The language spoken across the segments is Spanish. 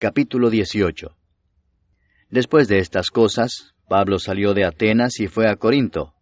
Capítulo 18. Después de estas cosas, Pablo salió de Atenas y fue a Corinto,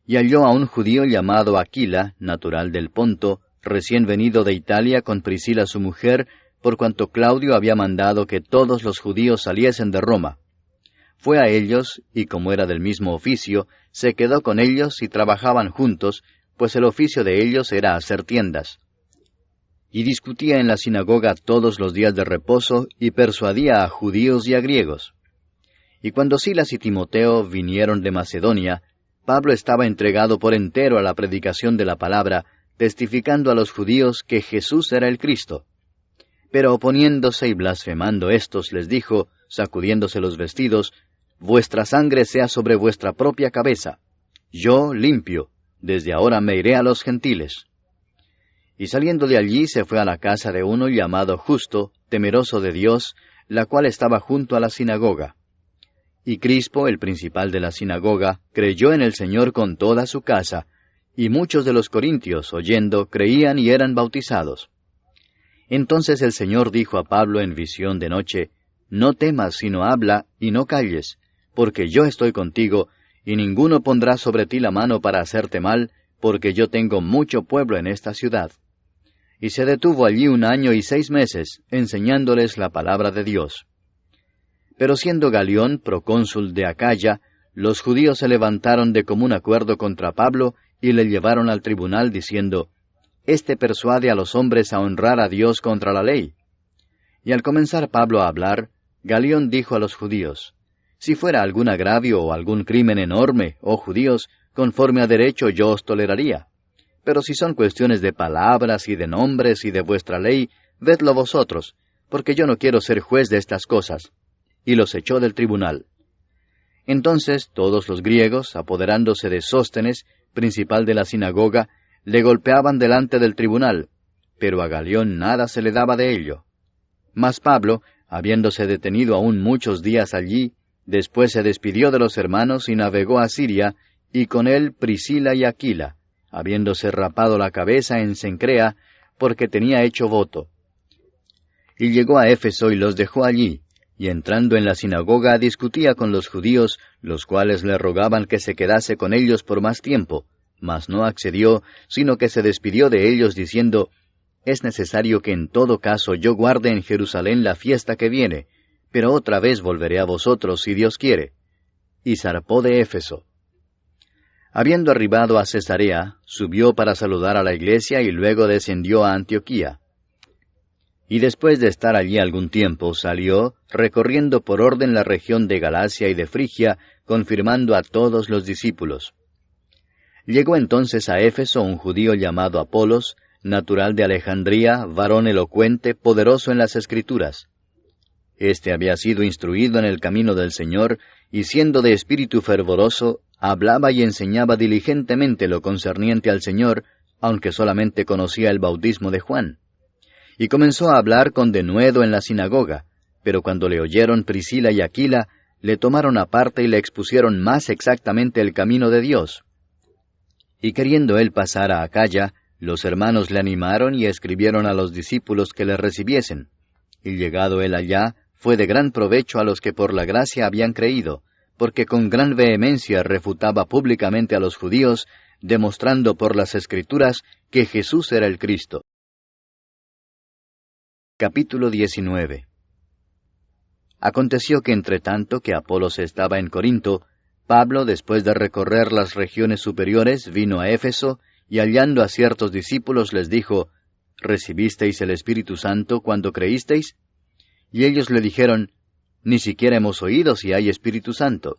y halló a un judío llamado Aquila, natural del Ponto, recién venido de Italia con Priscila su mujer, por cuanto Claudio había mandado que todos los judíos saliesen de Roma. Fue a ellos, y como era del mismo oficio, se quedó con ellos y trabajaban juntos, pues el oficio de ellos era hacer tiendas. Y discutía en la sinagoga todos los días de reposo, y persuadía a judíos y a griegos. Y cuando Silas y Timoteo vinieron de Macedonia, Pablo estaba entregado por entero a la predicación de la palabra, testificando a los judíos que Jesús era el Cristo. Pero oponiéndose y blasfemando éstos, les dijo, sacudiéndose los vestidos, «Vuestra sangre sea sobre vuestra propia cabeza. Yo, limpio, desde ahora me iré a los gentiles». Y saliendo de allí se fue a la casa de uno llamado Justo, temeroso de Dios, la cual estaba junto a la sinagoga. Y Crispo, el principal de la sinagoga, creyó en el Señor con toda su casa, y muchos de los corintios, oyendo, creían y eran bautizados. Entonces el Señor dijo a Pablo en visión de noche, «No temas, sino habla, y no calles, porque yo estoy contigo, y ninguno pondrá sobre ti la mano para hacerte mal, porque yo tengo mucho pueblo en esta ciudad». Y se detuvo allí 1 año y 6 meses, enseñándoles la palabra de Dios. Pero siendo Galión procónsul de Acaya, los judíos se levantaron de común acuerdo contra Pablo, y le llevaron al tribunal, diciendo, «Este persuade a los hombres a honrar a Dios contra la ley». Y al comenzar Pablo a hablar, Galión dijo a los judíos, «Si fuera algún agravio o algún crimen enorme, oh judíos, conforme a derecho yo os toleraría. Pero si son cuestiones de palabras y de nombres y de vuestra ley, vedlo vosotros, porque yo no quiero ser juez de estas cosas». Y los echó del tribunal. Entonces todos los griegos, apoderándose de Sóstenes, principal de la sinagoga, le golpeaban delante del tribunal, pero a Galión nada se le daba de ello. Mas Pablo, habiéndose detenido aún muchos días allí, después se despidió de los hermanos y navegó a Siria, y con él Priscila y Aquila, habiéndose rapado la cabeza en Cencrea, porque tenía hecho voto. Y llegó a Éfeso y los dejó allí, y entrando en la sinagoga discutía con los judíos, los cuales le rogaban que se quedase con ellos por más tiempo, mas no accedió, sino que se despidió de ellos diciendo, «Es necesario que en todo caso yo guarde en Jerusalén la fiesta que viene, pero otra vez volveré a vosotros si Dios quiere». Y zarpó de Éfeso. Habiendo arribado a Cesarea, subió para saludar a la iglesia y luego descendió a Antioquía. Y después de estar allí algún tiempo, salió, recorriendo por orden la región de Galacia y de Frigia, confirmando a todos los discípulos. Llegó entonces a Éfeso un judío llamado Apolos, natural de Alejandría, varón elocuente, poderoso en las Escrituras. Este había sido instruido en el camino del Señor, y siendo de espíritu fervoroso, hablaba y enseñaba diligentemente lo concerniente al Señor, aunque solamente conocía el bautismo de Juan. Y comenzó a hablar con denuedo en la sinagoga, pero cuando le oyeron Priscila y Aquila, le tomaron aparte y le expusieron más exactamente el camino de Dios. Y queriendo él pasar a Acaya, los hermanos le animaron y escribieron a los discípulos que le recibiesen. Y llegado él allá, fue de gran provecho a los que por la gracia habían creído, porque con gran vehemencia refutaba públicamente a los judíos, demostrando por las Escrituras que Jesús era el Cristo. Capítulo 19. Aconteció que entre tanto que Apolos estaba en Corinto, Pablo, después de recorrer las regiones superiores, vino a Éfeso, y hallando a ciertos discípulos les dijo, ¿Recibisteis el Espíritu Santo cuando creísteis? Y ellos le dijeron, Ni siquiera hemos oído si hay Espíritu Santo.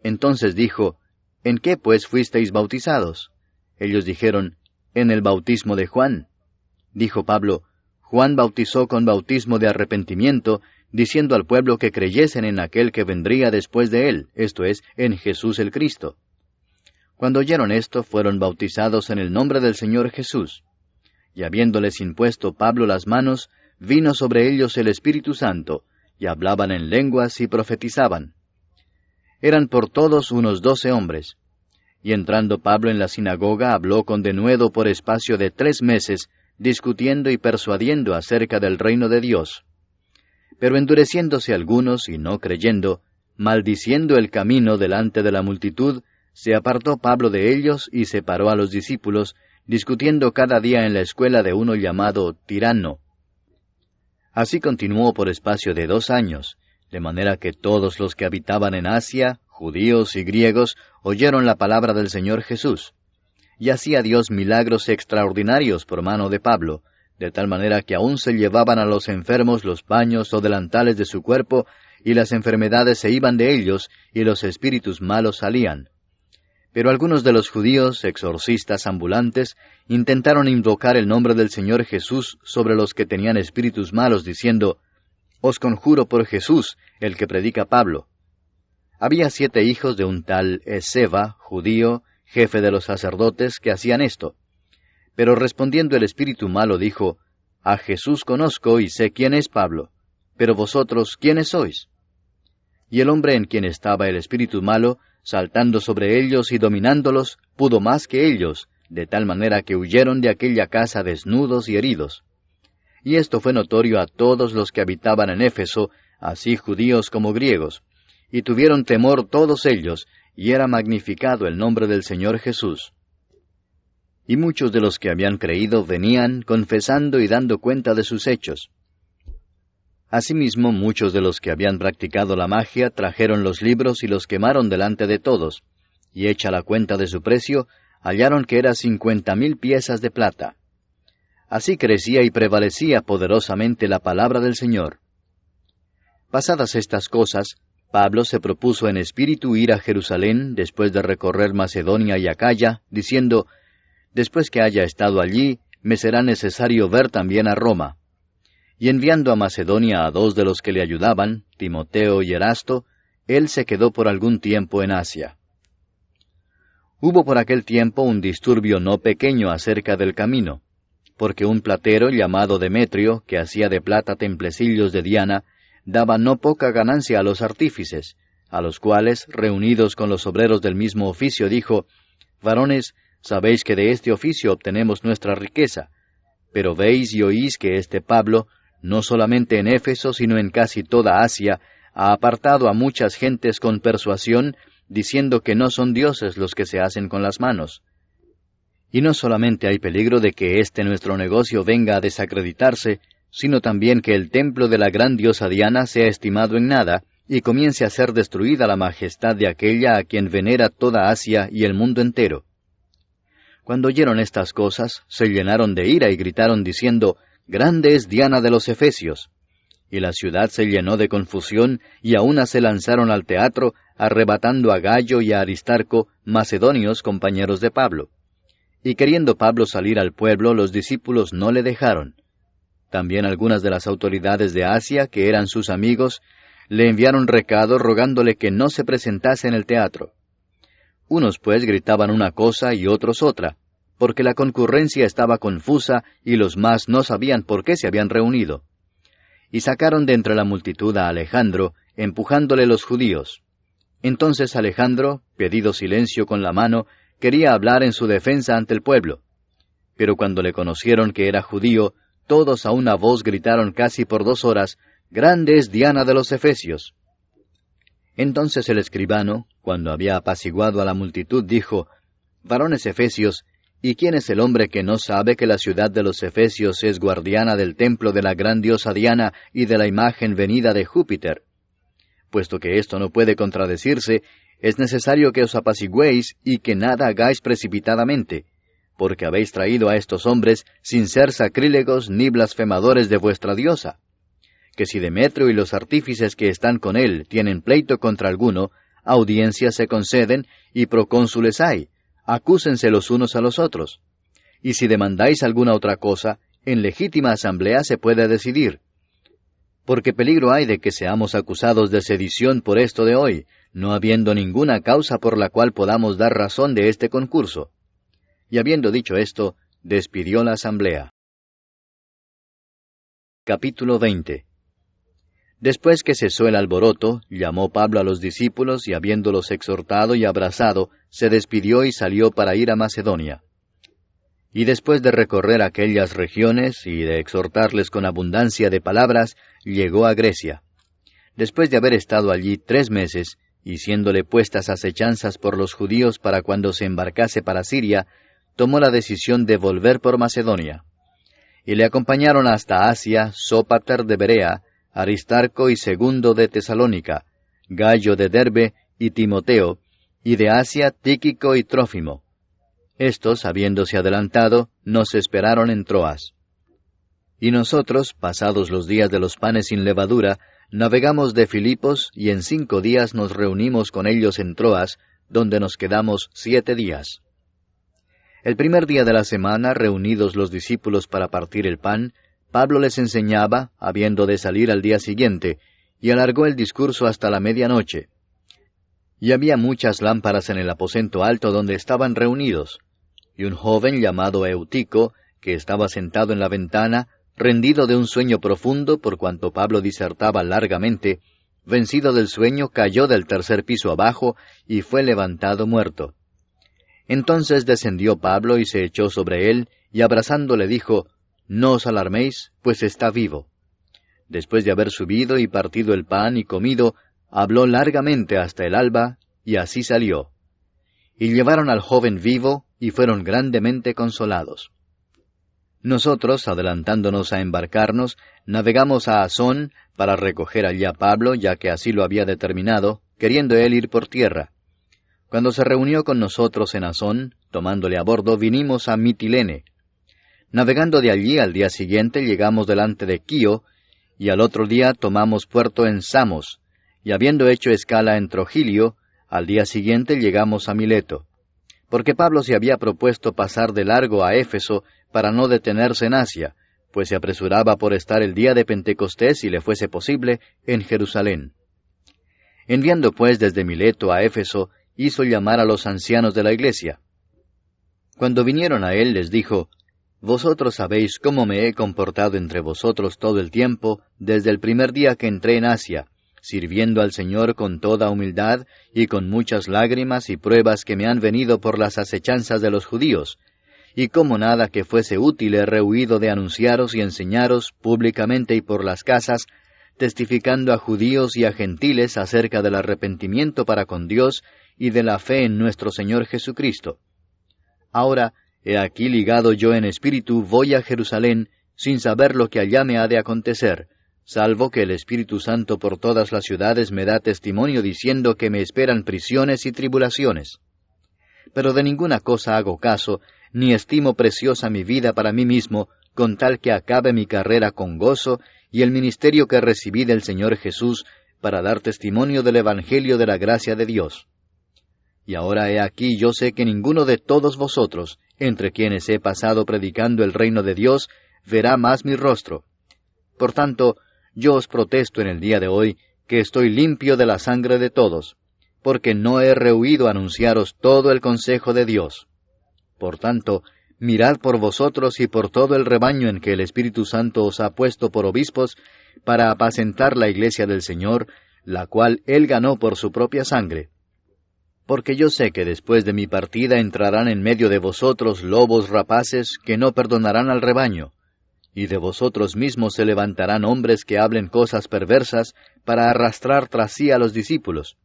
Entonces dijo, ¿En qué pues fuisteis bautizados? Ellos dijeron, En el bautismo de Juan. Dijo Pablo, Juan bautizó con bautismo de arrepentimiento, diciendo al pueblo que creyesen en aquel que vendría después de él, esto es, en Jesús el Cristo. Cuando oyeron esto, fueron bautizados en el nombre del Señor Jesús. Y habiéndoles impuesto Pablo las manos, vino sobre ellos el Espíritu Santo, y hablaban en lenguas y profetizaban. Eran por todos unos 12 hombres. Y entrando Pablo en la sinagoga, habló con denuedo por espacio de 3 meses, discutiendo y persuadiendo acerca del reino de Dios. Pero endureciéndose algunos y no creyendo, maldiciendo el camino delante de la multitud, se apartó Pablo de ellos y separó a los discípulos, discutiendo cada día en la escuela de uno llamado Tirano. Así continuó por espacio de 2 años, de manera que todos los que habitaban en Asia, judíos y griegos, oyeron la palabra del Señor Jesús. Y hacía Dios milagros extraordinarios por mano de Pablo, de tal manera que aún se llevaban a los enfermos los paños o delantales de su cuerpo, y las enfermedades se iban de ellos, y los espíritus malos salían. Pero algunos de los judíos, exorcistas ambulantes, intentaron invocar el nombre del Señor Jesús sobre los que tenían espíritus malos, diciendo, «Os conjuro por Jesús, el que predica Pablo». Había 7 hijos de un tal Esceva, judío, jefe de los sacerdotes, que hacían esto. Pero respondiendo el espíritu malo dijo, «A Jesús conozco y sé quién es Pablo, pero vosotros, ¿quiénes sois?» Y el hombre en quien estaba el espíritu malo, saltando sobre ellos y dominándolos, pudo más que ellos, de tal manera que huyeron de aquella casa desnudos y heridos. Y esto fue notorio a todos los que habitaban en Éfeso, así judíos como griegos, y tuvieron temor todos ellos, y era magnificado el nombre del Señor Jesús. Y muchos de los que habían creído venían, confesando y dando cuenta de sus hechos. Asimismo, muchos de los que habían practicado la magia trajeron los libros y los quemaron delante de todos, y hecha la cuenta de su precio, hallaron que era 50,000 piezas de plata. Así crecía y prevalecía poderosamente la palabra del Señor. Pasadas estas cosas, Pablo se propuso en espíritu ir a Jerusalén después de recorrer Macedonia y Acaya, diciendo, «Después que haya estado allí, me será necesario ver también a Roma». Y enviando a Macedonia a 2 de los que le ayudaban, Timoteo y Erasto, él se quedó por algún tiempo en Asia. Hubo por aquel tiempo un disturbio no pequeño acerca del camino, porque un platero llamado Demetrio, que hacía de plata templecillos de Diana, daba no poca ganancia a los artífices, a los cuales, reunidos con los obreros del mismo oficio, dijo, «Varones, sabéis que de este oficio obtenemos nuestra riqueza, pero veis y oís que este Pablo, no solamente en Éfeso, sino en casi toda Asia, ha apartado a muchas gentes con persuasión, diciendo que no son dioses los que se hacen con las manos. Y no solamente hay peligro de que este nuestro negocio venga a desacreditarse, sino también que el templo de la gran diosa Diana sea estimado en nada, y comience a ser destruida la majestad de aquella a quien venera toda Asia y el mundo entero». Cuando oyeron estas cosas, se llenaron de ira y gritaron diciendo, «Grande es Diana de los Efesios». Y la ciudad se llenó de confusión, y a una se lanzaron al teatro, arrebatando a Gayo y a Aristarco, macedonios compañeros de Pablo. Y queriendo Pablo salir al pueblo, los discípulos no le dejaron. También algunas de las autoridades de Asia, que eran sus amigos, le enviaron recado rogándole que no se presentase en el teatro. Unos pues gritaban una cosa y otros otra, porque la concurrencia estaba confusa y los más no sabían por qué se habían reunido. Y sacaron de entre la multitud a Alejandro, empujándole los judíos. Entonces Alejandro, pedido silencio con la mano, quería hablar en su defensa ante el pueblo. Pero cuando le conocieron que era judío, todos a una voz gritaron casi por 2 horas, «Grande es Diana de los Efesios». Entonces el escribano, cuando había apaciguado a la multitud, dijo, «Varones efesios, ¿y quién es el hombre que no sabe que la ciudad de los Efesios es guardiana del templo de la gran diosa Diana y de la imagen venida de Júpiter? Puesto que esto no puede contradecirse, es necesario que os apacigüéis y que nada hagáis precipitadamente, porque habéis traído a estos hombres sin ser sacrílegos ni blasfemadores de vuestra diosa. Que si Demetrio y los artífices que están con él tienen pleito contra alguno, audiencias se conceden y procónsules hay, acúsense los unos a los otros. Y si demandáis alguna otra cosa, en legítima asamblea se puede decidir. Porque peligro hay de que seamos acusados de sedición por esto de hoy, no habiendo ninguna causa por la cual podamos dar razón de este concurso. Y habiendo dicho esto, despidió la asamblea. Capítulo 20. Después que cesó el alboroto, llamó Pablo a los discípulos y habiéndolos exhortado y abrazado, se despidió y salió para ir a Macedonia. Y después de recorrer aquellas regiones y de exhortarles con abundancia de palabras, llegó a Grecia. Después de haber estado allí 3 meses, y siéndole puestas acechanzas por los judíos para cuando se embarcase para Siria, tomó la decisión de volver por Macedonia. Y le acompañaron hasta Asia Sópater de Berea, Aristarco y Segundo de Tesalónica, Gallo de Derbe y Timoteo, y de Asia Tíquico y Trófimo. Estos, habiéndose adelantado, nos esperaron en Troas. Y nosotros, pasados los días de los panes sin levadura, navegamos de Filipos, y en 5 días nos reunimos con ellos en Troas, donde nos quedamos 7 días. El primer día de la semana, reunidos los discípulos para partir el pan, Pablo les enseñaba, habiendo de salir al día siguiente, y alargó el discurso hasta la medianoche. Y había muchas lámparas en el aposento alto donde estaban reunidos. Y un joven llamado Eutico, que estaba sentado en la ventana, rendido de un sueño profundo por cuanto Pablo disertaba largamente, vencido del sueño, cayó del 3er piso abajo y fue levantado muerto. Entonces descendió Pablo y se echó sobre él, y abrazándole dijo, «No os alarméis, pues está vivo». Después de haber subido y partido el pan y comido, habló largamente hasta el alba, y así salió. Y llevaron al joven vivo, y fueron grandemente consolados. Nosotros, adelantándonos a embarcarnos, navegamos a Asón para recoger allí a Pablo, ya que así lo había determinado, queriendo él ir por tierra. Cuando se reunió con nosotros en Asón, tomándole a bordo, vinimos a Mitilene. Navegando de allí al día siguiente llegamos delante de Quío, y al otro día tomamos puerto en Samos, y habiendo hecho escala en Trogilio, al día siguiente llegamos a Mileto. Porque Pablo se había propuesto pasar de largo a Éfeso para no detenerse en Asia, pues se apresuraba por estar el día de Pentecostés, si le fuese posible, en Jerusalén. Enviando pues desde Mileto a Éfeso, hizo llamar a los ancianos de la iglesia. Cuando vinieron a él, les dijo, «Vosotros sabéis cómo me he comportado entre vosotros todo el tiempo, desde el primer día que entré en Asia, sirviendo al Señor con toda humildad y con muchas lágrimas y pruebas que me han venido por las acechanzas de los judíos, y como nada que fuese útil he rehuido de anunciaros y enseñaros públicamente y por las casas, testificando a judíos y a gentiles acerca del arrepentimiento para con Dios y de la fe en nuestro Señor Jesucristo. Ahora, he aquí ligado yo en espíritu voy a Jerusalén, sin saber lo que allá me ha de acontecer, salvo que el Espíritu Santo por todas las ciudades me da testimonio diciendo que me esperan prisiones y tribulaciones. Pero de ninguna cosa hago caso, ni estimo preciosa mi vida para mí mismo, con tal que acabe mi carrera con gozo y el ministerio que recibí del Señor Jesús, para dar testimonio del Evangelio de la gracia de Dios. Y ahora he aquí yo sé que ninguno de todos vosotros, entre quienes he pasado predicando el reino de Dios, verá más mi rostro. Por tanto, yo os protesto en el día de hoy, que estoy limpio de la sangre de todos, porque no he rehuido anunciaros todo el consejo de Dios. Por tanto, mirad por vosotros y por todo el rebaño en que el Espíritu Santo os ha puesto por obispos, para apacentar la iglesia del Señor, la cual Él ganó por su propia sangre. Porque yo sé que después de mi partida entrarán en medio de vosotros lobos rapaces que no perdonarán al rebaño, y de vosotros mismos se levantarán hombres que hablen cosas perversas para arrastrar tras sí a los discípulos.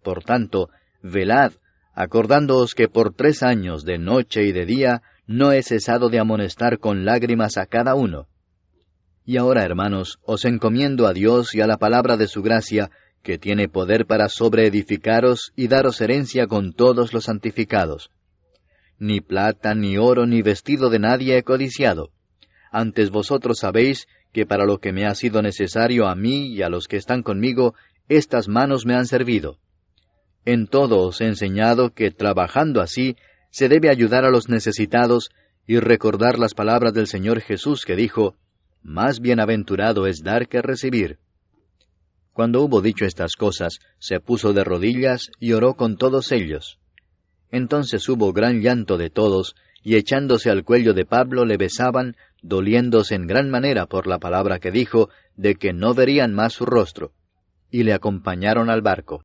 Por tanto, velad, acordándoos que por 3 años, de noche y de día, no he cesado de amonestar con lágrimas a cada uno. Y ahora, hermanos, os encomiendo a Dios y a la palabra de su gracia, que tiene poder para sobreedificaros y daros herencia con todos los santificados. Ni plata, ni oro, ni vestido de nadie he codiciado. Antes vosotros sabéis que para lo que me ha sido necesario a mí y a los que están conmigo, estas manos me han servido. En todo os he enseñado que, trabajando así, se debe ayudar a los necesitados y recordar las palabras del Señor Jesús que dijo, «Más bienaventurado es dar que recibir». Cuando hubo dicho estas cosas, se puso de rodillas y oró con todos ellos. Entonces hubo gran llanto de todos, y echándose al cuello de Pablo le besaban, doliéndose en gran manera por la palabra que dijo, de que no verían más su rostro. Y le acompañaron al barco.